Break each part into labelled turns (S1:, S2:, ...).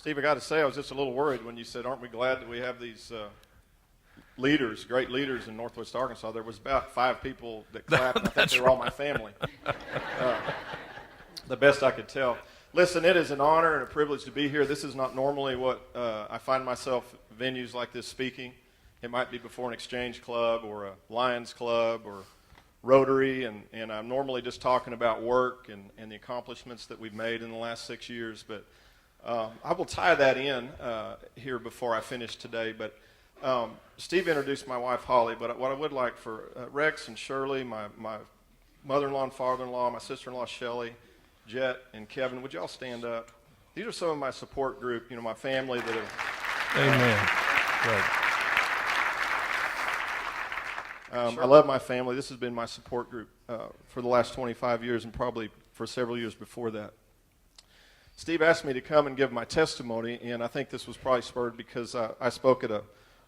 S1: Steve, I got to say, I was just a little worried when you said, aren't we glad that we have these leaders, great leaders in Northwest Arkansas? There was about 5 people that clapped, and I think they were all my family. The best I could tell. Listen, it is an honor and a privilege to be here. This is not normally what I find myself venues like this speaking. It might be before an exchange club or a Lions club or Rotary, and I'm normally just talking about work and the accomplishments that we've made in the last 6 years, but I will tie that in here before I finish today. But Steve introduced my wife, Holly, but what I would like for Rex and Shirley, my mother-in-law and father-in-law, my sister-in-law, Shelley, Jet, and Kevin, would y'all stand up? These are some of my support group, my family that have...
S2: Amen. Right.
S1: I love my family. This has been my support group for the last 25 years and probably for several years before that. Steve asked me to come and give my testimony, and I think this was probably spurred because I spoke at a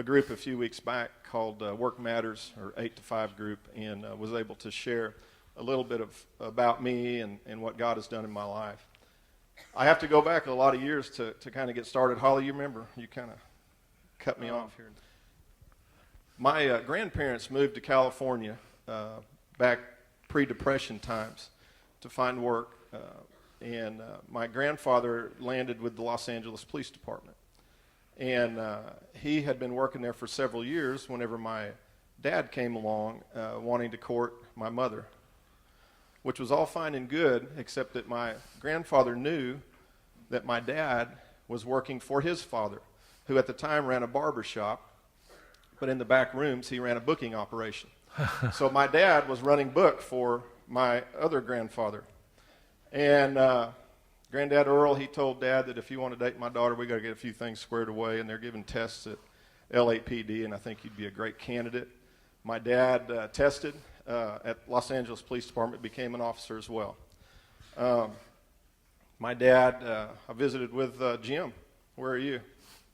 S1: group a few weeks back called Work Matters, or 8 to 5 group, and was able to share a little bit about me and what God has done in my life. I have to go back a lot of years to kind of get started. Holly, you remember, you kind of cut me off here. My grandparents moved to California back pre-Depression times to find work. And my grandfather landed with the Los Angeles Police Department. And he had been working there for several years whenever my dad came along wanting to court my mother, which was all fine and good, except that my grandfather knew that my dad was working for his father, who at the time ran a barber shop, but in the back rooms he ran a booking operation. So my dad was running book for my other grandfather. And Granddad Earl, he told Dad that if you want to date my daughter, we got to get a few things squared away, and they're giving tests at LAPD, and I think you'd be a great candidate. My dad tested at Los Angeles Police Department, became an officer as well. My dad, I visited with Jim. Where are you?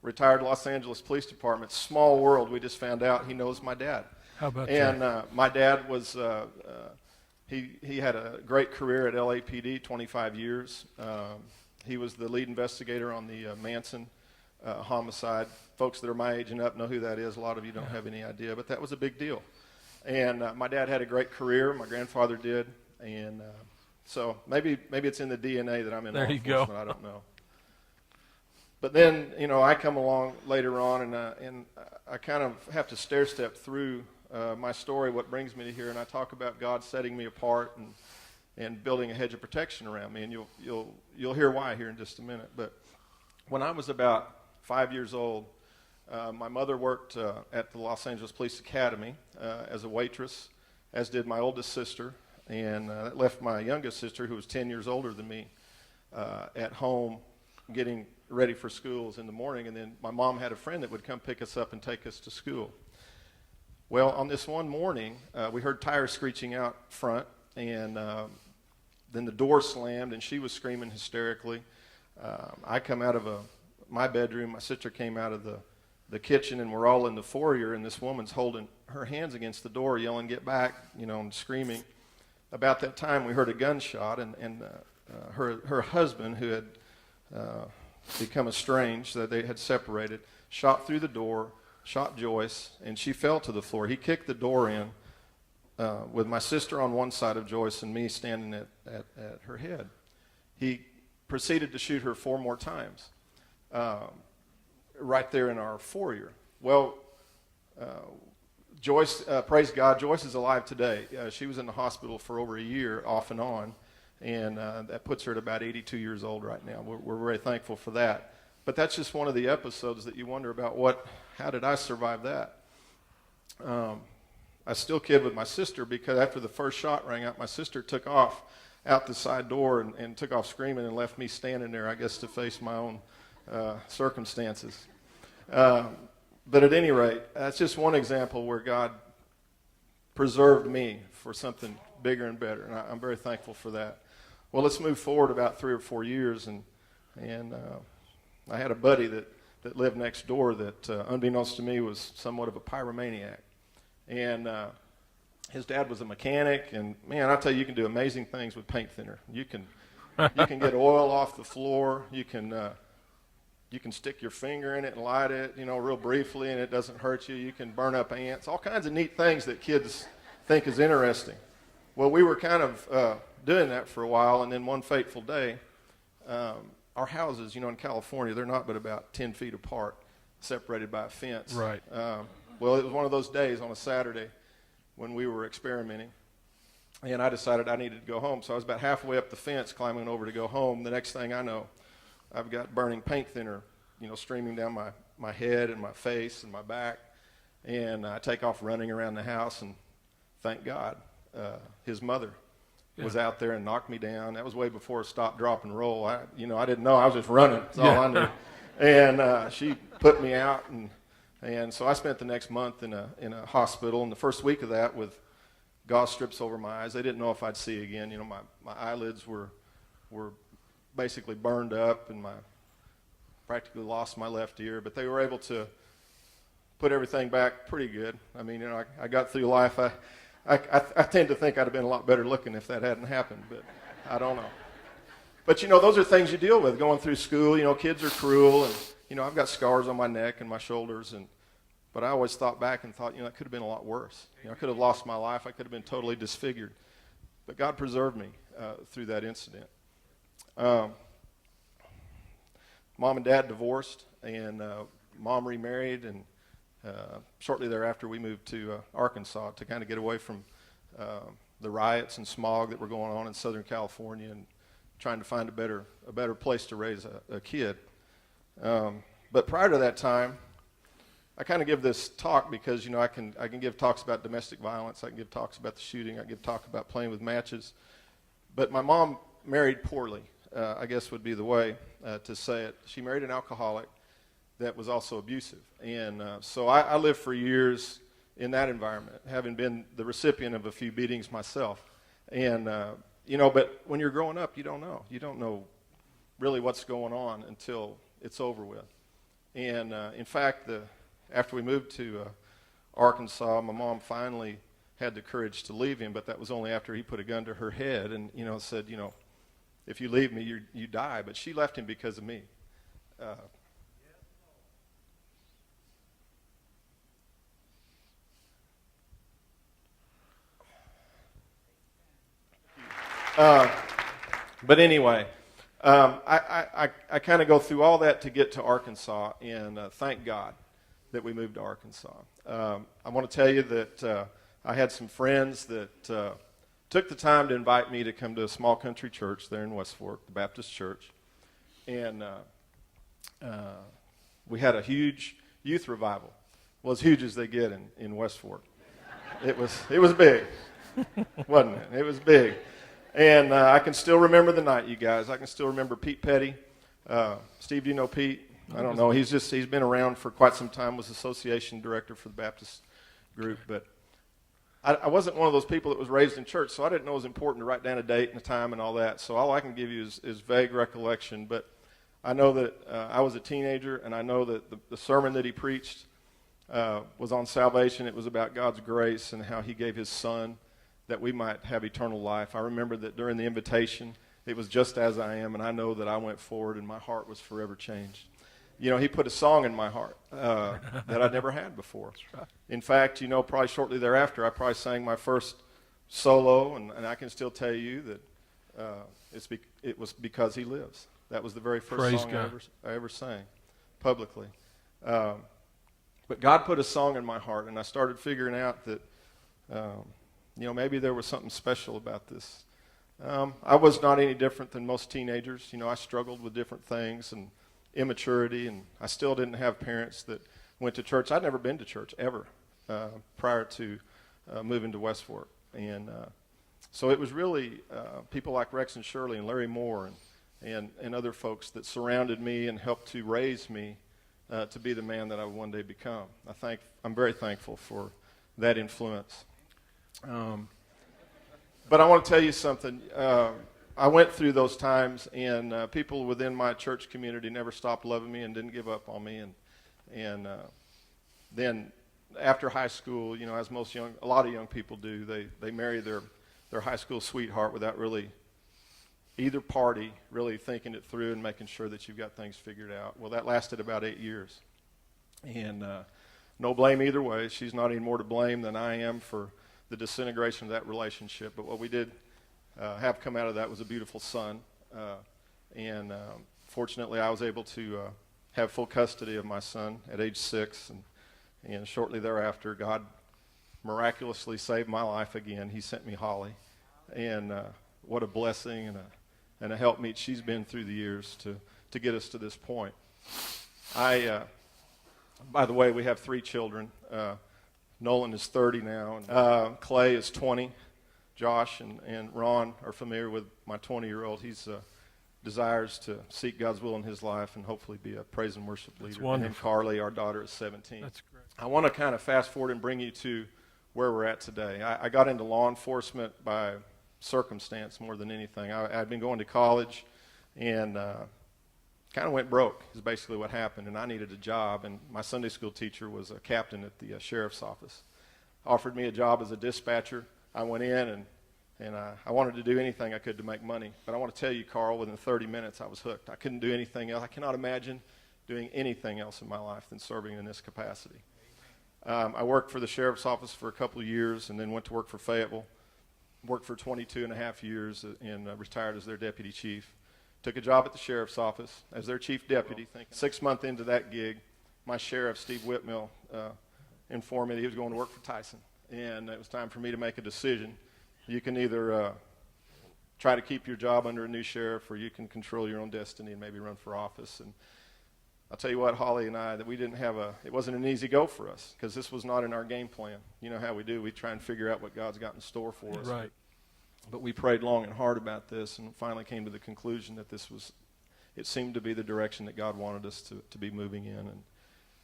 S1: Retired Los Angeles Police Department. Small world. We just found out he knows my dad.
S2: How about
S1: that?
S2: And
S1: my dad was... He had a great career at LAPD, 25 years. He was the lead investigator on the Manson homicide. Folks that are my age and up know who that is. A lot of you don't have any idea, but that was a big deal. And my dad had a great career. My grandfather did. And so maybe it's in the DNA that I'm in law enforcement. I don't know. But then, I come along later on, and I kind of have to stair-step through my story, what brings me to here, and I talk about God setting me apart and building a hedge of protection around me, and you'll hear why here in just a minute. But when I was about 5 years old, my mother worked at the Los Angeles Police Academy as a waitress, as did my oldest sister, and that left my youngest sister, who was 10 years older than me, at home getting ready for schools in the morning, and then my mom had a friend that would come pick us up and take us to school. Well, on this one morning, we heard tires screeching out front, and then the door slammed, and she was screaming hysterically. I come out of my bedroom. My sister came out of the kitchen, and we're all in the foyer, and this woman's holding her hands against the door, yelling, "Get back," and screaming. About that time, we heard a gunshot, and her husband, who had become estranged, that they had separated, shot through the door, shot Joyce, and she fell to the floor. He kicked the door in with my sister on one side of Joyce and me standing at her head. He proceeded to shoot her 4 more times right there in our foyer. Well, Joyce, praise God, Joyce is alive today. She was in the hospital for over a year off and on, and that puts her at about 82 years old right now. We're very thankful for that. But that's just one of the episodes that you wonder about, how did I survive that? I still kid with my sister because after the first shot rang out, my sister took off out the side door and took off screaming and left me standing there, I guess, to face my own circumstances. But at any rate, that's just one example where God preserved me for something bigger and better, and I'm very thankful for that. Well, let's move forward about 3 or 4 years, and I had a buddy that lived next door that, unbeknownst to me, was somewhat of a pyromaniac. And his dad was a mechanic, and man, I tell you, you can do amazing things with paint thinner. You can get oil off the floor. You can You can stick your finger in it and light it, real briefly, and it doesn't hurt you. You can burn up ants, all kinds of neat things that kids think is interesting. Well, we were kind of doing that for a while, and then one fateful day, our houses, in California, they're not but about 10 feet apart, separated by a fence.
S2: Right.
S1: Well, it was one of those days on a Saturday when we were experimenting, and I decided I needed to go home. So I was about halfway up the fence, climbing over to go home. The next thing I know, I've got burning paint thinner, streaming down my head and my face and my back, and I take off running around the house, and thank God, his mother was out there and knocked me down. That was way before stop, drop, and roll. I didn't know. I was just running. That's all I knew. And she put me out, and so I spent the next month in a hospital. And the first week of that, with gauze strips over my eyes, they didn't know if I'd see again. My eyelids were basically burned up, and practically lost my left ear. But they were able to put everything back pretty good. I mean, I got through life. I tend to think I'd have been a lot better looking if that hadn't happened, but I don't know. But, those are things you deal with going through school. Kids are cruel, and, I've got scars on my neck and my shoulders, but I always thought back and thought, that could have been a lot worse. I could have lost my life. I could have been totally disfigured. But God preserved me through that incident. Mom and Dad divorced, and Mom remarried, and shortly thereafter we moved to Arkansas to kind of get away from the riots and smog that were going on in Southern California, and trying to find a better place to raise a kid. But prior to that time, I kind of give this talk because I can give talks about domestic violence, I can give talks about the shooting, I can give talk about playing with matches. But my mom married poorly, I guess would be the way to say it. She married an alcoholic that was also abusive, and so I lived for years in that environment, having been the recipient of a few beatings myself. And but when you're growing up, you don't know really what's going on until it's over with. And in fact, after we moved to Arkansas, my mom finally had the courage to leave him, but that was only after he put a gun to her head and said, if you leave me, you die. But she left him because of me. But anyway, I kind of go through all that to get to Arkansas, and thank God that we moved to Arkansas. I want to tell you that I had some friends that took the time to invite me to come to a small country church there in West Fork, the Baptist Church, and we had a huge youth revival. Well, as huge as they get in West Fork. It was big, wasn't it? It was big. And I can still remember the night, you guys. I can still remember Pete Petty. Steve, do you know Pete? I don't know. He's been around for quite some time, was association director for the Baptist group. But I wasn't one of those people that was raised in church, so I didn't know it was important to write down a date and a time and all that. So all I can give you is vague recollection. But I know that I was a teenager, and I know that the sermon that he preached was on salvation. It was about God's grace and how he gave his son that we might have eternal life. I remember that during the invitation, it was just as I am, and I know that I went forward and my heart was forever changed. He put a song in my heart that I'd never had before. Right. In fact, probably shortly thereafter, I probably sang my first solo, and I can still tell you that it was Because He Lives. That was the very first song I ever sang publicly. But God put a song in my heart, and I started figuring out that maybe there was something special about this. I was not any different than most teenagers. I struggled with different things and immaturity, and I still didn't have parents that went to church. I'd never been to church ever prior to moving to West Fork. And so it was really people like Rex and Shirley and Larry Moore and other folks that surrounded me and helped to raise me to be the man that I would one day become. I'm very thankful for that influence. But I want to tell you something. I went through those times, and people within my church community never stopped loving me and didn't give up on me. And then after high school, as a lot of young people do, they marry their high school sweetheart without really either party really thinking it through and making sure that you've got things figured out. Well, that lasted about 8 years. And no blame either way. She's not any more to blame than I am for the disintegration of that relationship. But what we did have come out of that was a beautiful son. And fortunately, I was able to have full custody of my son at age 6. And shortly thereafter, God miraculously saved my life again. He sent me Holly. And what a blessing and a helpmeet she's been through the years to get us to this point. By the way, we have 3 children. Nolan is 30 now. And, Clay is 20. Josh and Ron are familiar with my 20-year-old. He's desires to seek God's will in his life and hopefully be a praise and worship leader.
S2: Wonderful.
S1: And Carly, our daughter, is 17.
S2: That's great.
S1: I want to kind of fast forward and bring you to where we're at today. I got into law enforcement by circumstance more than anything. I'd been going to college and kind of went broke is basically what happened, and I needed a job, and my Sunday school teacher was a captain at the sheriff's office. Offered me a job as a dispatcher. I went in, and I wanted to do anything I could to make money. But I want to tell you, Carl, within 30 minutes I was hooked. I couldn't do anything else. I cannot imagine doing anything else in my life than serving in this capacity. I worked for the sheriff's office for a couple of years and then went to work for Fayetteville. Worked for 22 and a half years and retired as their deputy chief. Took a job at the sheriff's office as their chief deputy. 6 months into that gig, my sheriff, Steve Whitmill, informed me that he was going to work for Tyson. And it was time for me to make a decision. You can either try to keep your job under a new sheriff, or you can control your own destiny and maybe run for office. And I'll tell you what, Holly and I, that we didn't have it wasn't an easy go for us because this was not in our game plan. You know how we do. We try and figure out what God's got in store for us.
S2: Right.
S1: But we prayed long and hard about this and finally came to the conclusion that it seemed to be the direction that God wanted us to be moving in. And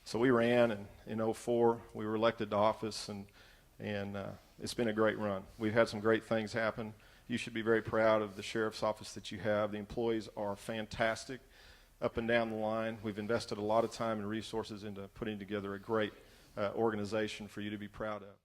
S1: so we ran, and in 2004, we were elected to office, and it's been a great run. We've had some great things happen. You should be very proud of the sheriff's office that you have. The employees are fantastic up and down the line. We've invested a lot of time and resources into putting together a great organization for you to be proud of.